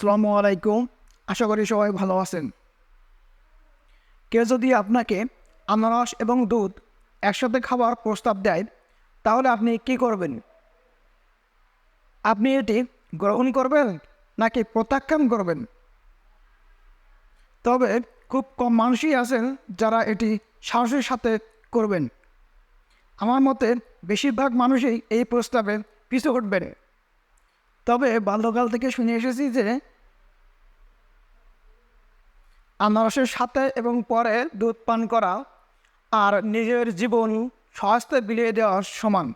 আসসালামু আলাইকুম। আশা করি সবাই ভালো আছেন। কেউ যদি আপনাকে আনারস এবং দুধ একসাথে খাওয়ার প্রস্তাব দেয়, তাহলে আপনি কি করবেন? আপনি এটি গ্রহণ করবেন নাকি প্রত্যাখ্যান করবেন? তবে খুব কম মানুষই আছেন যারা এটি সাহসের সাথে করবেন। আমার মতে বেশিরভাগ মানুষই এই প্রস্তাবে পিছু হটবেন। তবে বাল্যকাল থেকে শুনে এসেছি যে আনারসের সাথে এবং পরে দুধ পান করা আর নিজের জীবন স্বাস্থ্যে বিলিয়ে দেওয়ার সমান।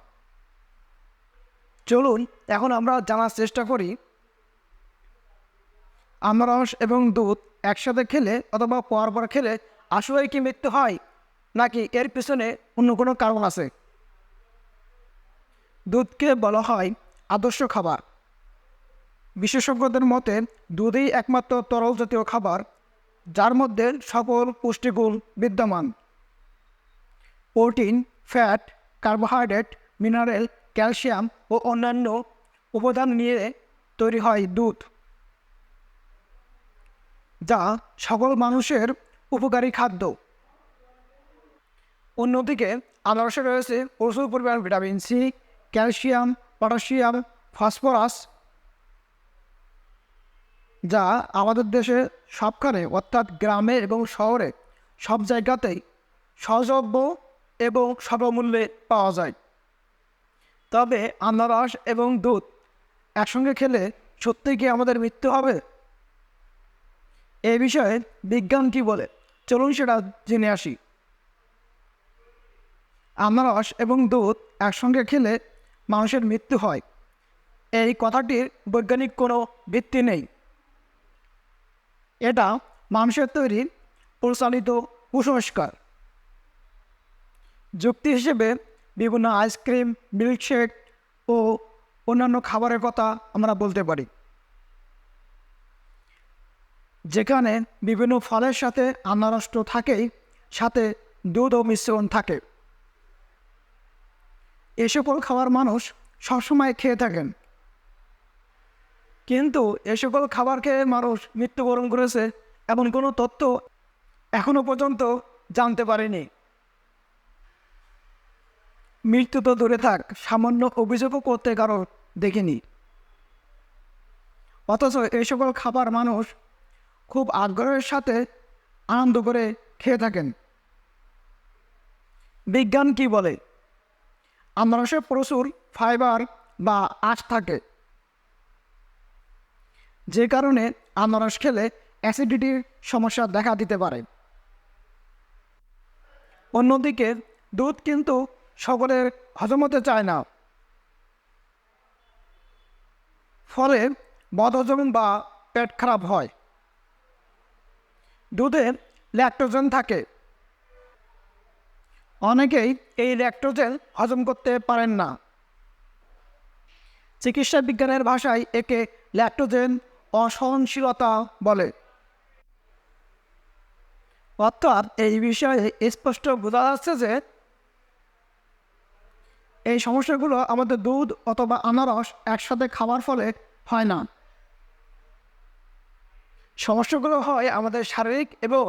চলুন এখন আমরা জানার চেষ্টা করি, আনারস এবং দুধ একসাথে খেলে অথবা পর খেলে আসলেই কি মৃত্যু হয়, নাকি এর পিছনে অন্য কোনো কারণ আছে। দুধকে বলা হয় আদর্শ খাবার। বিশেষজ্ঞদের মতে দুধই একমাত্র তরল জাতীয় খাবার যার মধ্যে সকল পুষ্টিগুণ বিদ্যমান। Protein, fat, carbohydrate, mineral, calcium ও অন্যান্য উপাদান নিয়ে তৈরি হয় দুধ, যা সকল মানুষের উপকারী খাদ্য। অন্যদিকে আনারসে রয়েছে প্রচুর পরিমাণ vitamin C, calcium, potassium, phosphorus, যা আমাদের দেশে সবখানে অর্থাৎ গ্রামে এবং শহরে সব জায়গাতেই সহজলভ্য এবং স্বল্পমূল্যে পাওয়া যায়। তবে আনারস এবং দুধ একসঙ্গে খেলে সত্যিই কি আমাদের মৃত্যু হবে? এ বিষয়ে বিজ্ঞান কি বলে, চলুন সেটা জেনে আসি। আনারস এবং দুধ একসঙ্গে খেলে মানুষের মৃত্যু হয়, এই কথাটির বৈজ্ঞানিক কোনো ভিত্তি নেই। এটা মানুষের তৈরি প্রচলিত কুসংস্কার। যুক্তি হিসেবে বিভিন্ন আইসক্রিম, মিল্কশেক ও অন্যান্য খাবারের কথা আমরা বলতে পারি, যেখানে বিভিন্ন ফলের সাথে আনারস তো থাকেই, সাথে দুধও মিশ্রণ থাকে। এ সকল খাবার মানুষ সবসময় খেয়ে থাকেন, কিন্তু এ সকল খাবার খেয়ে মানুষ মৃত্যুবরণ করেছে এমন কোনো তথ্য এখনো পর্যন্ত জানতে পারেনি। মৃত্যু তো দূরে থাক, সামান্য অভিযোগও করতে কারো দেখিনি। অথচ এই সকল খাবার মানুষ খুব আগ্রহের সাথে আনন্দ করে খেয়ে থাকেন। বিজ্ঞান কি বলে? আনারসে প্রচুর ফাইবার বা আঁশ থাকে, যে কারণে আনারস খেলে অ্যাসিডিটির সমস্যা দেখা দিতে পারে। অন্যদিকে দুধ কিন্তু সকলের হজম হতে চায় না, ফলে বদহজম বা পেট খারাপ হয়। দুধে ল্যাকটোজেন থাকে, অনেকেই এই ল্যাকটোজেন হজম করতে পারেন না। চিকিৎসা বিজ্ঞানের ভাষায় একে ল্যাকটোজেন অসহনশীলতা বলে। অর্থাৎ এই বিষয়ে স্পষ্ট বোঝা যাচ্ছে যে এই সমস্যাগুলো আমাদের দুধ অথবা আনারস একসাথে খাওয়ার ফলে হয় না। সমস্যাগুলো হয় আমাদের শারীরিক এবং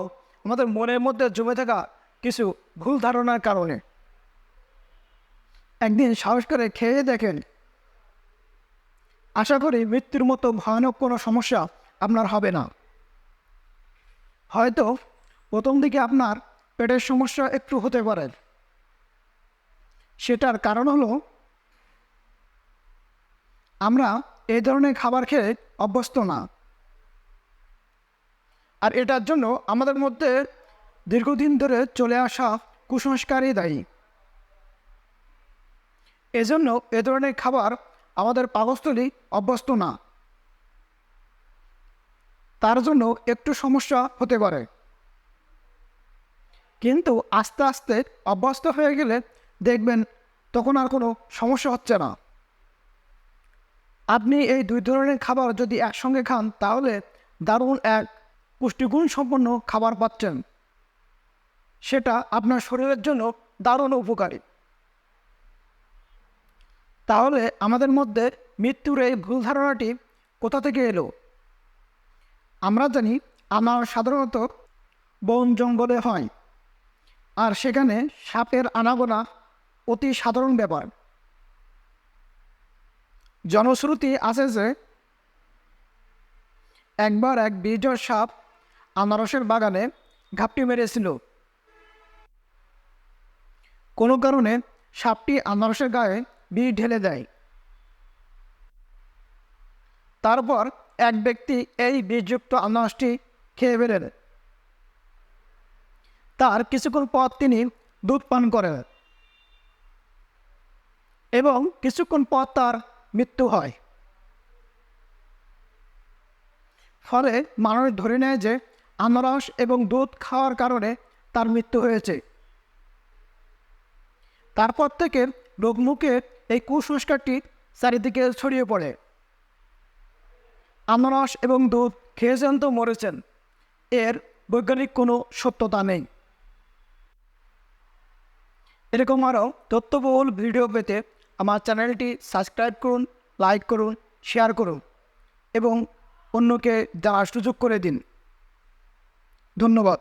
আমাদের মনের মধ্যে জমে থাকা কিছু ভুল ধারণার কারণে। একদিন সাহস করে খেয়ে দেখেন, আশা করি মৃত্যুর মতো ভয়ানক কোনো সমস্যা আপনার হবে না। হয়তো প্রথম দিকে আপনার পেটের সমস্যা একটু হতে পারে, সেটার কারণ হলো আমরা এই ধরনের খাবার খেয়ে অভ্যস্ত না, আর এটার জন্য আমাদের মধ্যে দীর্ঘদিন ধরে চলে আসা কুসংস্কারই দায়ী। এজন্য এ ধরনের খাবার আমাদের পাকস্থলী অভ্যস্ত না, তার জন্য একটু সমস্যা হতে পারে। কিন্তু আস্তে আস্তে অভ্যস্ত হয়ে গেলে দেখবেন তখন আর কোনো সমস্যা হচ্ছে না। আপনি এই দুই ধরনের খাবার যদি একসঙ্গে খান, তাহলে দারুণ এক পুষ্টিগুণ সম্পন্ন খাবার পাচ্ছেন, সেটা আপনার শরীরের জন্য দারুণ উপকারী। তাহলে আমাদের মধ্যে মৃত্যুর এই ভুল ধারণাটি কোথা থেকে এলো? আমরা জানি আনারস সাধারণত বন জঙ্গলে হয়, আর সেখানে সাপের আনাগোনা অতি সাধারণ ব্যাপার। জনশ্রুতি আছে যে একবার এক বিজয় সাপ আনারসের বাগানে ঘাপটি মেরেছিল। কোনো কারণে সাপটি আনারসের গায়ে বিষ ঢেলে দেয়। তারপর এক ব্যক্তি এই বিষযুক্ত আনারসটি খেয়ে ফেলেন। তার কিছুক্ষণ পর তিনি দুধ পান করেন এবং কিছুক্ষণ পর তার মৃত্যু হয়। ফলে মানুষ ধরে নেয় যে আনারস এবং দুধ খাওয়ার কারণে তার মৃত্যু হয়েছে। তারপর থেকে লোকমুখে এই কুসংস্কারটি চারিদিকে ছড়িয়ে পড়ে। আনারস এবং দুধ খেয়েছেন তো মরেছেন, এর বৈজ্ঞানিক কোনো সত্যতা নেই। এরকম আরও তথ্যবহুল ভিডিও পেতে আমার চ্যানেলটি সাবস্ক্রাইব করুন, লাইক করুন, শেয়ার করুন এবং অন্যকে জানার সুযোগ করে দিন। ধন্যবাদ।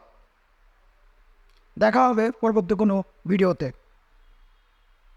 দেখা হবে পরবর্তী কোনো ভিডিওতে।